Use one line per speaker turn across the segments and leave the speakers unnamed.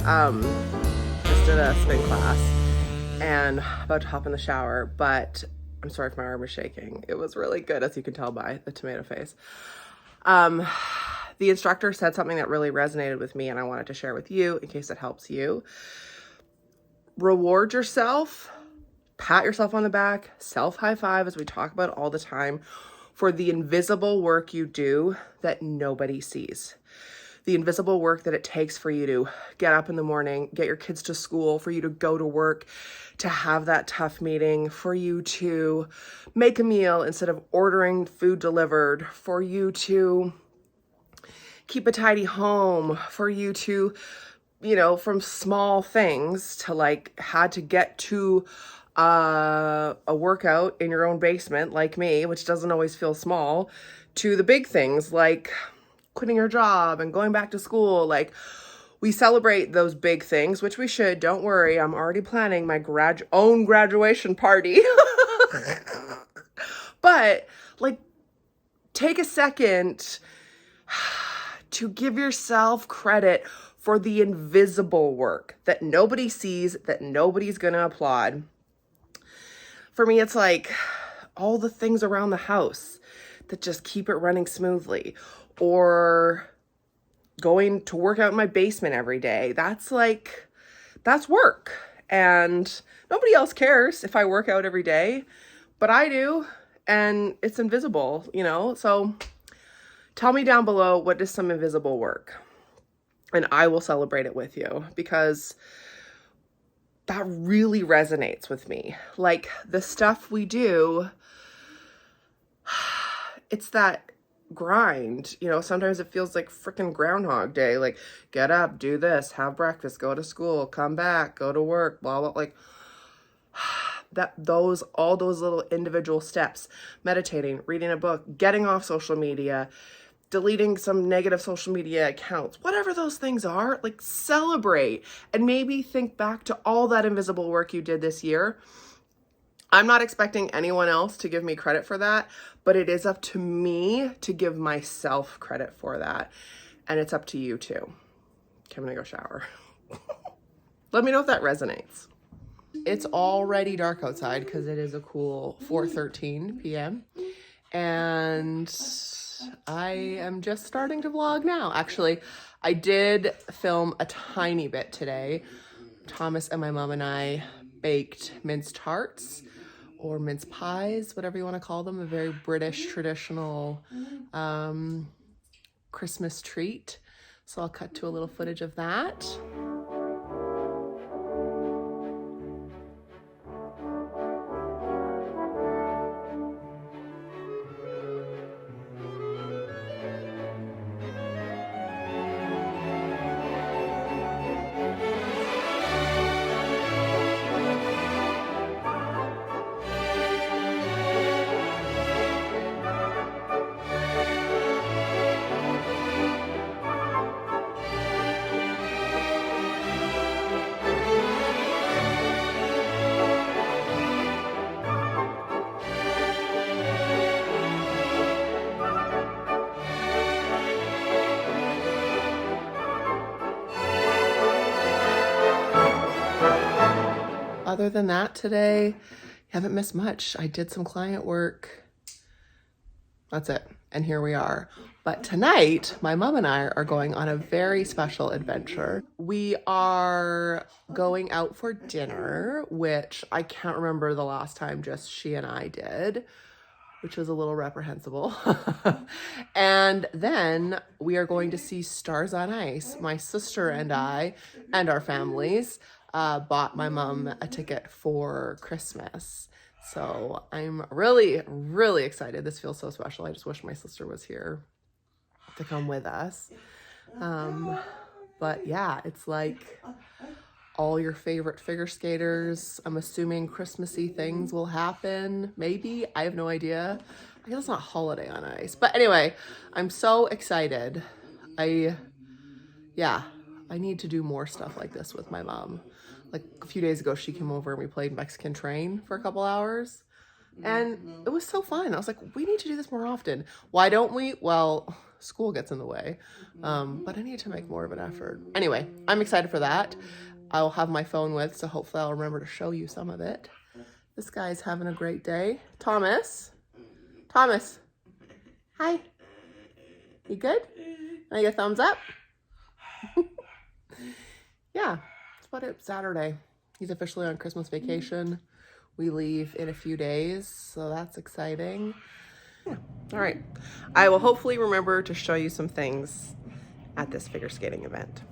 Just did a spin class and about to hop in the shower, but I'm sorry if my arm is shaking. It was really good, as you can tell by the tomato face. The instructor said something that really resonated with me, and I wanted to share with you in case it helps you. Reward yourself, pat yourself on the back, self high five, as we talk about all the time, for the invisible work you do that nobody sees. The invisible work that it takes for you to get up in the morning, get your kids to school, for you to go to work, to have that tough meeting, for you to make a meal instead of ordering food delivered, for you to keep a tidy home, for you to, from small things to had to get to a workout in your own basement like me, which doesn't always feel small, to the big things like quitting your job and going back to school. We celebrate those big things, which we should. Don't worry, I'm already planning my own graduation party. But take a second to give yourself credit for the invisible work that nobody sees, that nobody's gonna applaud. For me, it's all the things around the house that just keep it running smoothly, or going to work out in my basement every day. That's work. And nobody else cares if I work out every day, but I do, and it's invisible, So tell me down below, what is some invisible work? And I will celebrate it with you, because that really resonates with me. The stuff we do, it's that grind, sometimes it feels like freaking Groundhog Day. Get up, do this, have breakfast, go to school, come back, go to work, blah, blah, all those little individual steps, meditating, reading a book, getting off social media, deleting some negative social media accounts, whatever those things are, celebrate and maybe think back to all that invisible work you did this year. I'm not expecting anyone else to give me credit for that, but it is up to me to give myself credit for that. And it's up to you too. Okay, I'm gonna go shower. Let me know if that resonates. It's already dark outside because it is a cool 4:13 p.m. And I am just starting to vlog now. Actually, I did film a tiny bit today. Thomas and my mom and I baked mince tarts, or mince pies, whatever you want to call them, a very British traditional Christmas treat. So I'll cut to a little footage of that. Other than that, today, haven't missed much. I did some client work. That's it. And here we are. But tonight, my mom and I are going on a very special adventure. We are going out for dinner, which I can't remember the last time just she and I did, which was a little reprehensible. And then we are going to see Stars on Ice. My sister and I and our families bought my mom a ticket for Christmas. So I'm really, really excited. This feels so special. I just wish my sister was here to come with us. But yeah, it's all your favorite figure skaters. I'm assuming Christmassy things will happen. Maybe. I have no idea. I guess it's not Holiday on Ice. But anyway, I'm so excited. I need to do more stuff like this with my mom. A few days ago, she came over and we played Mexican Train for a couple hours. And it was so fun. I was like, we need to do this more often. Why don't we? Well, school gets in the way. But I need to make more of an effort. Anyway, I'm excited for that. I will have my phone with, so hopefully I'll remember to show you some of it. This guy's having a great day. Thomas. Thomas. Hi. You good? Can I get a thumbs up? Yeah, that's about it. Saturday. He's officially on Christmas vacation. We leave in a few days, so that's exciting. Yeah. All right. I will hopefully remember to show you some things at this figure skating event.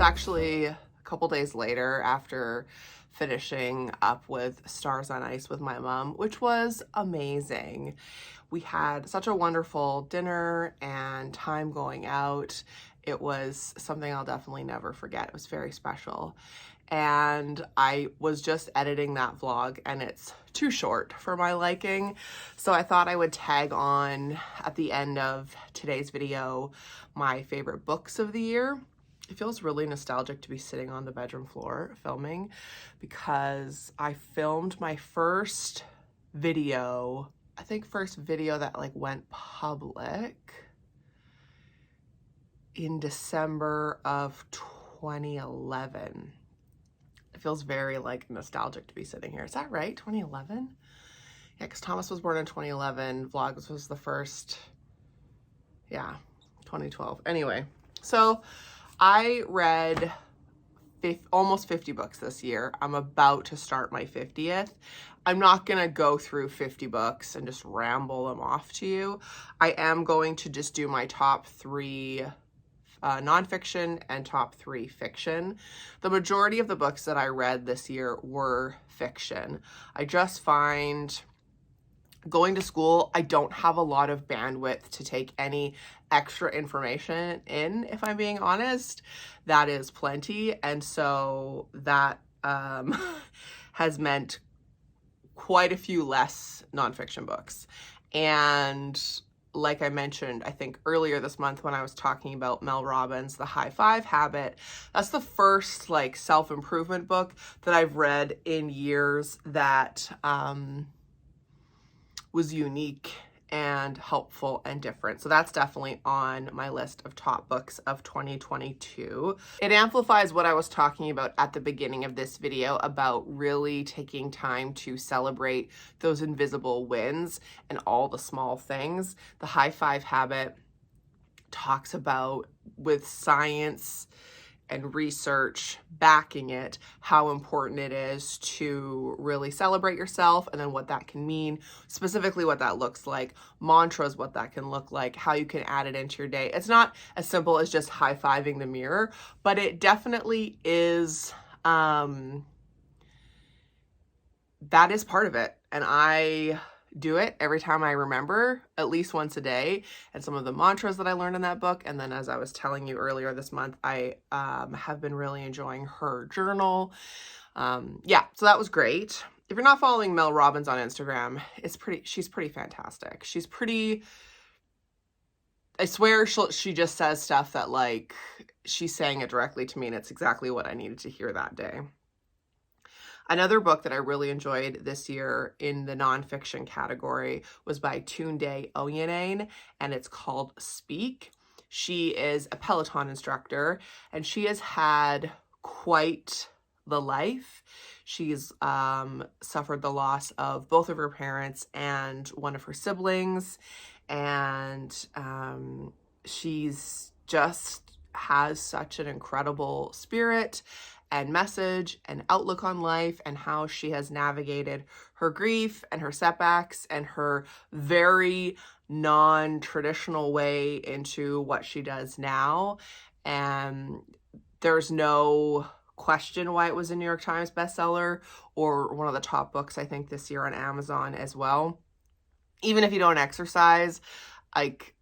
Actually a couple days later after finishing up with Stars on Ice with my mom, which was amazing. We had such a wonderful dinner and time going out. It was something I'll definitely never forget. It was very special. And I was just editing that vlog and it's too short for my liking. So I thought I would tag on at the end of today's video my favorite books of the year. It feels really nostalgic to be sitting on the bedroom floor filming because I filmed my first video, I think first video that like went public in December of 2011. It feels very like nostalgic to be sitting here. Is that right? 2011? Yeah, because Thomas was born in 2011. Vlogmas was the first, yeah, 2012. Anyway, so I read almost 50 books this year. I'm about to start my 50th. I'm not going to go through 50 books and just ramble them off to you. I am going to just do my top 3 nonfiction and top 3 fiction. The majority of the books that I read this year were fiction. I just find going to school, I don't have a lot of bandwidth to take any extra information in, if I'm being honest. That is plenty. And so that has meant quite a few less nonfiction books. And like I mentioned, I think earlier this month when I was talking about Mel Robbins' The High Five Habit, that's the first like self-improvement book that I've read in years that was unique and helpful and different. So that's definitely on my list of top books of 2022. It amplifies what I was talking about at the beginning of this video about really taking time to celebrate those invisible wins and all the small things. The High Five Habit talks about, with science and research backing it, how important it is to really celebrate yourself and then what that can mean, specifically what that looks like, mantras, what that can look like, how you can add it into your day. It's not as simple as just high-fiving the mirror, but it definitely is, that is part of it. And I do it every time I remember, at least once a day. And some of the mantras that I learned in that book. And then as I was telling you earlier this month, I have been really enjoying her journal. Yeah, so that was great. If you're not following Mel Robbins on Instagram, she's pretty fantastic. She's pretty, I swear she just says stuff that like she's saying it directly to me and it's exactly what I needed to hear that day. Another book that I really enjoyed this year in the nonfiction category was by Tunde Oyeneyin, and it's called Speak. She is a Peloton instructor, and she has had quite the life. She's suffered the loss of both of her parents and one of her siblings, and she's just has such an incredible spirit and message and outlook on life, and how she has navigated her grief and her setbacks and her very non-traditional way into what she does now. And there's no question why it was a New York Times bestseller or one of the top books, I think, this year on Amazon as well. Even if you don't exercise, like,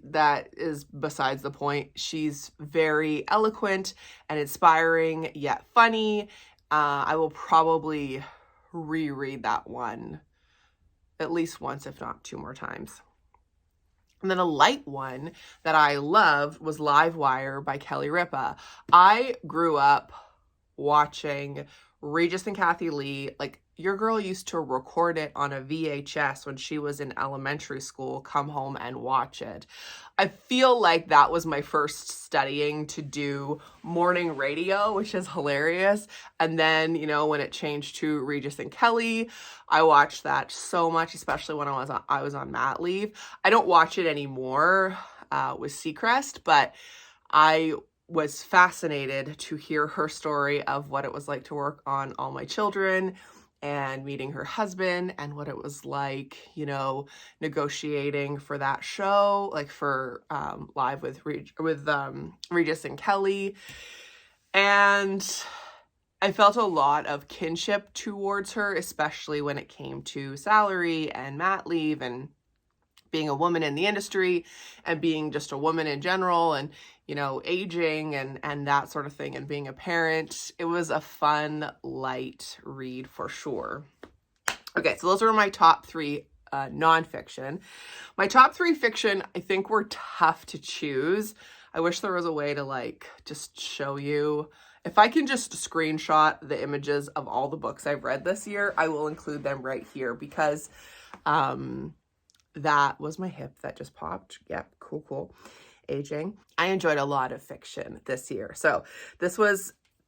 that is besides the point. She's very eloquent and inspiring, yet funny. I will probably reread that one at least once, if not 2 more times. And then a light one that I loved was Livewire by Kelly Ripa. I grew up watching Regis and Kathy Lee. Like, your girl used to record it on a VHS when she was in elementary school, come home and watch it. I feel like that was my first studying to do morning radio, which is hilarious. And then, you know, when it changed to Regis and Kelly, I watched that so much, especially when I was on mat leave. I don't watch it anymore with Seacrest, but I was fascinated to hear her story of what it was like to work on All My Children and meeting her husband and what it was like, you know, negotiating for that show, like for Live with Regis and Kelly. And I felt a lot of kinship towards her, especially when it came to salary and mat leave and being a woman in the industry and being just a woman in general and, you know, aging and that sort of thing and being a parent. It was a fun, light read for sure. Okay, so those were my top 3 nonfiction. My top 3 fiction, I think, were tough to choose. I wish there was a way to, like, just show you. If I can just screenshot the images of all the books I've read this year, I will include them right here because that was my hip that just popped. Yep, cool. Aging. I enjoyed a lot of fiction this year. So it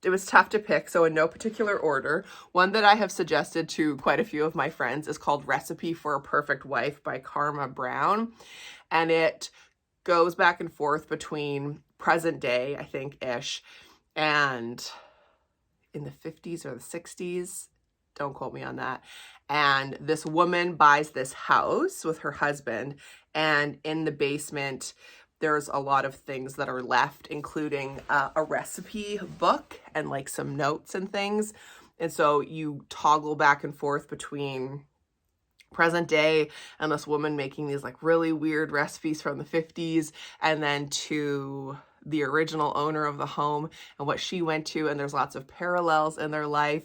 was tough to pick. So in no particular order, one that I have suggested to quite a few of my friends is called Recipe for a Perfect Wife by Karma Brown. And it goes back and forth between present day, I think, ish, and in the 50s or the 60s. Don't quote me on that. And this woman buys this house with her husband, and in the basement, there's a lot of things that are left, including a recipe book and like some notes and things. And so you toggle back and forth between present day and this woman making these like really weird recipes from the 50s, and then to the original owner of the home and what she went to. And there's lots of parallels in their life.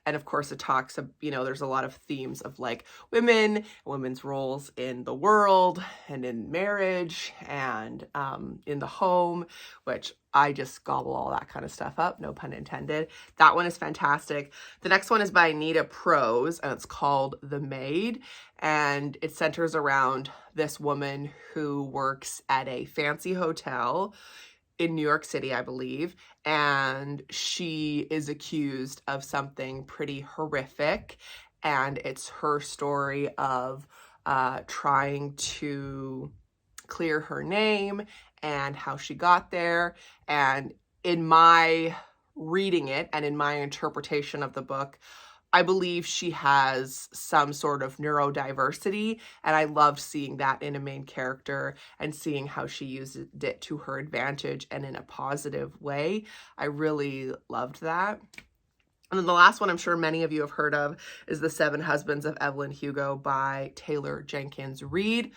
And of course it talks, you know, there's a lot of themes of like women, women's roles in the world and in marriage and in the home, which I just gobble all that kind of stuff up, no pun intended. That one is fantastic. The next one is by Anita Prose, and it's called The Maid. And it centers around this woman who works at a fancy hotel in New York City, I believe, and she is accused of something pretty horrific, and it's her story of trying to clear her name and how she got there. And in my reading it and in my interpretation of the book, I believe she has some sort of neurodiversity, and I loved seeing that in a main character and seeing how she used it to her advantage and in a positive way. I really loved that. And then the last one I'm sure many of you have heard of is The Seven Husbands of Evelyn Hugo by Taylor Jenkins Reid.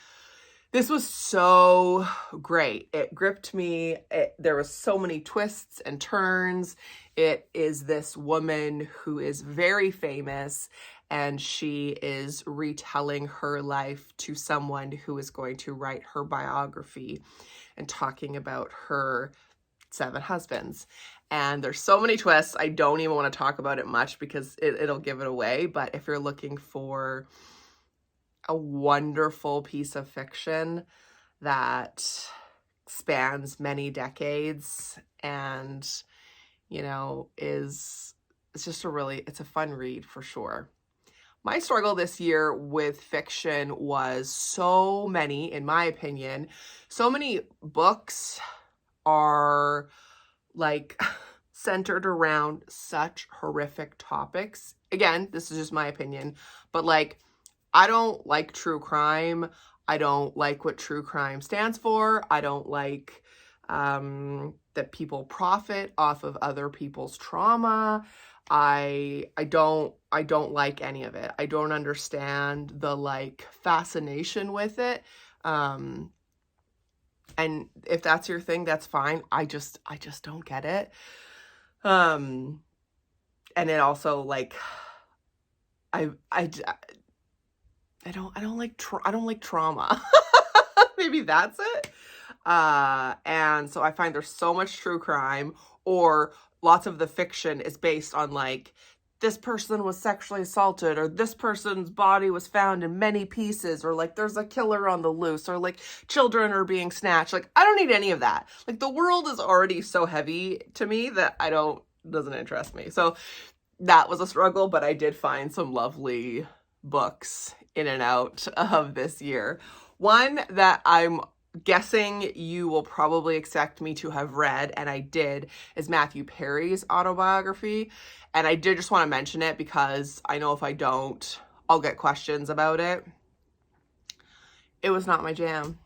This was so great. It gripped me. There was so many twists and turns. It is this woman who is very famous, and she is retelling her life to someone who is going to write her biography and talking about her 7 husbands. And there's so many twists. I don't even want to talk about it much because it'll give it away. But if you're looking for a wonderful piece of fiction that spans many decades and, you know, it's just it's a fun read for sure. My struggle this year with fiction was so many, in my opinion, so many books are like centered around such horrific topics. Again, this is just my opinion, but like, I don't like true crime. I don't like what true crime stands for. I don't like that people profit off of other people's trauma. I don't like any of it. I don't understand the like fascination with it. And if that's your thing, that's fine. I just don't get it. And it also like I don't like trauma. Maybe that's it. And so I find there's so much true crime, or lots of the fiction is based on like, this person was sexually assaulted, or this person's body was found in many pieces, or like there's a killer on the loose, or like children are being snatched. Like, I don't need any of that. Like, the world is already so heavy to me that doesn't interest me. So that was a struggle, but I did find some lovely books in and out of this year. One that I'm guessing you will probably expect me to have read, and I did, is Matthew Perry's autobiography. And I did just want to mention it because I know if I don't, I'll get questions about it. It was not my jam,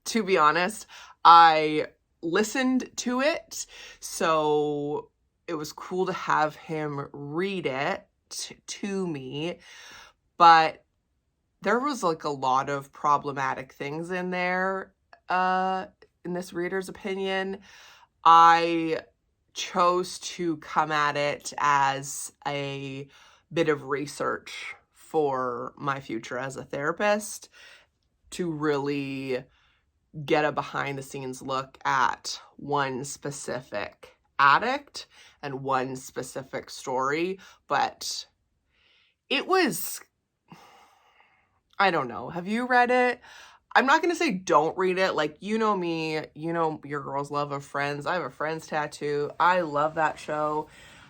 to be honest. I listened to it, so it was cool to have him read it to me, but there was like a lot of problematic things in there, in this reader's opinion. I chose to come at it as a bit of research for my future as a therapist, to really get a behind the scenes look at one specific addict and one specific story. But it was, I don't know. Have you read it? I'm not going to say don't read it. Like, you know me, you know your girl's love of Friends. I have a Friends tattoo. I love that show.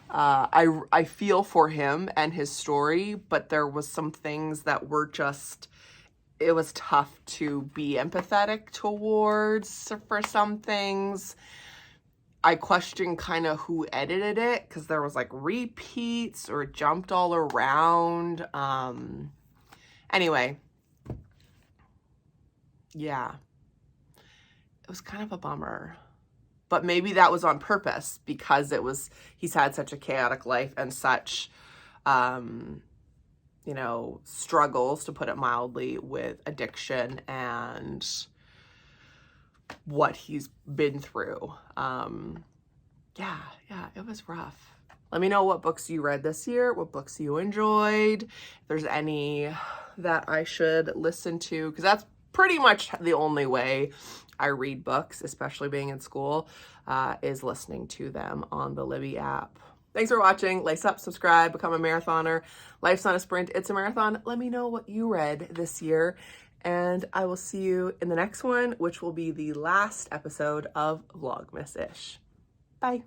I feel for him and his story, but there was some things that were just, it was tough to be empathetic towards for some things. I question kind of who edited it, because there was like repeats or it jumped all around. Anyway, yeah, it was kind of a bummer, but maybe that was on purpose, because he's had such a chaotic life and such, you know, struggles, to put it mildly, with addiction and what he's been through. Yeah, it was rough. Let me know what books you read this year, what books you enjoyed, if there's any that I should listen to, because that's pretty much the only way I read books, especially being in school, is listening to them on the Libby app. Thanks for watching. Lace up, subscribe, become a marathoner. Life's not a sprint, it's a marathon. Let me know what you read this year, and I will see you in the next one, which will be the last episode of Vlogmas-ish. Bye.